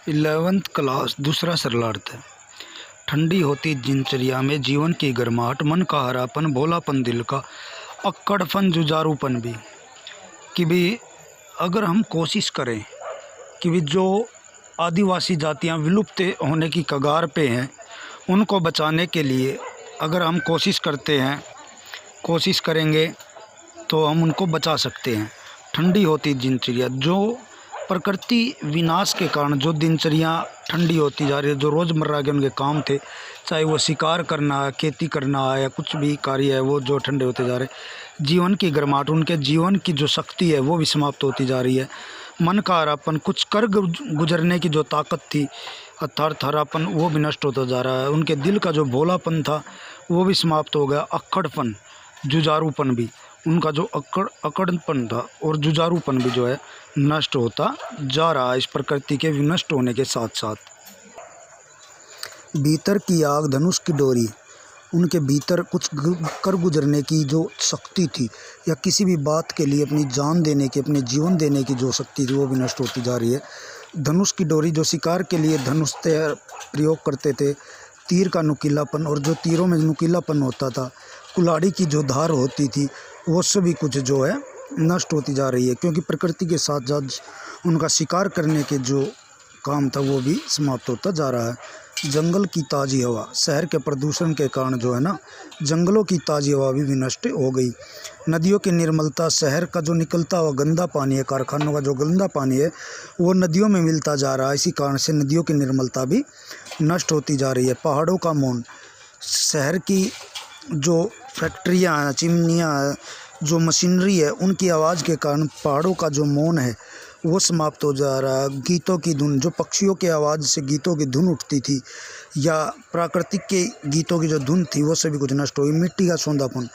11th class दूसरा सरलार्थ है। ठंडी होती दिनचर्या में जीवन की गर्माहट, मन का हरापन, भोलापन, दिल का अक्कड़पन, जुझारूपन भी। कि भी अगर हम कोशिश करें कि भी जो आदिवासी जातियां विलुप्त होने की कगार पे हैं उनको बचाने के लिए अगर हम कोशिश करते हैं, कोशिश करेंगे तो हम उनको बचा सकते हैं। ठंडी होती दिनचर्या, जो प्रकृति विनाश के कारण जो दिनचर्या ठंडी होती जा रही है, जो रोज़मर्रा के उनके काम थे, चाहे वो शिकार करना है, खेती करना है या कुछ भी कार्य है, वो जो ठंडे होते जा रहे हैं। जीवन की गर्माहट, उनके जीवन की जो शक्ति है वो भी समाप्त होती जा रही है। मन का हरापन, कुछ कर गुजरने की जो ताकत थी, अर्थात हरापन, वो भी नष्ट होता जा रहा है। उनके दिल का जो भोलापन था वो भी समाप्त हो गया। अक्कड़पन, जुझारूपन भी, उनका जो अकड़पन था और जुझारूपन भी जो है नष्ट होता जा रहा है इस प्रकृति के विनष्ट होने के साथ साथ। भीतर की आग, धनुष की डोरी, उनके भीतर कुछ कर गुजरने की जो शक्ति थी या किसी भी बात के लिए अपनी जान देने की, अपने जीवन देने की जो शक्ति थी वो भी नष्ट होती जा रही है। धनुष की डोरी, जो शिकार के लिए धनुष प्रयोग करते थे, तीर का नुकीलापन, और जो तीरों में नुकीलापन होता था, कुल्हाड़ी की जो धार होती थी, वो सभी कुछ जो है नष्ट होती जा रही है, क्योंकि प्रकृति के साथ साथ उनका शिकार करने के जो काम था वो भी समाप्त होता जा रहा है। जंगल की ताज़ी हवा, शहर के प्रदूषण के कारण जो है ना, जंगलों की ताज़ी हवा भी नष्ट हो गई। नदियों की निर्मलता, शहर का जो निकलता हुआ गंदा पानी है, कारखानों का जो गंदा पानी है वो नदियों में मिलता जा रहा है, इसी कारण से नदियों की निर्मलता भी नष्ट होती जा रही है। पहाड़ों का मौन, शहर की जो फैक्ट्रियाँ हैं, चिमनियाँ हैं, जो मशीनरी है, उनकी आवाज़ के कारण पहाड़ों का जो मौन है वो समाप्त हो जा रहा है। गीतों की धुन, जो पक्षियों के आवाज़ से गीतों की धुन उठती थी या प्राकृतिक के गीतों की जो धुन थी वो सभी कुछ नष्ट हो गई। मिट्टी का सौंधापन,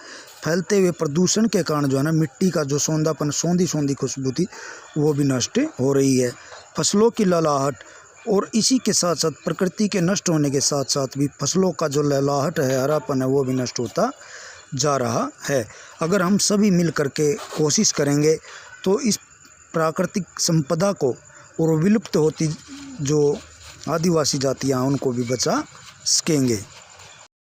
फैलते हुए प्रदूषण के कारण जो है ना, मिट्टी का जो सौंधापन, सौंधी सौंधी खुशबू थी वो भी नष्ट हो रही है। फसलों की लहलहाट, और इसी के साथ साथ प्रकृति के नष्ट होने के साथ साथ भी फसलों का जो लहलहाट है, हरापन है, वो भी नष्ट होता जा रहा है। अगर हम सभी मिल करके कोशिश करेंगे तो इस प्राकृतिक संपदा को और विलुप्त होती जो आदिवासी जातियाँ उनको भी बचा सकेंगे।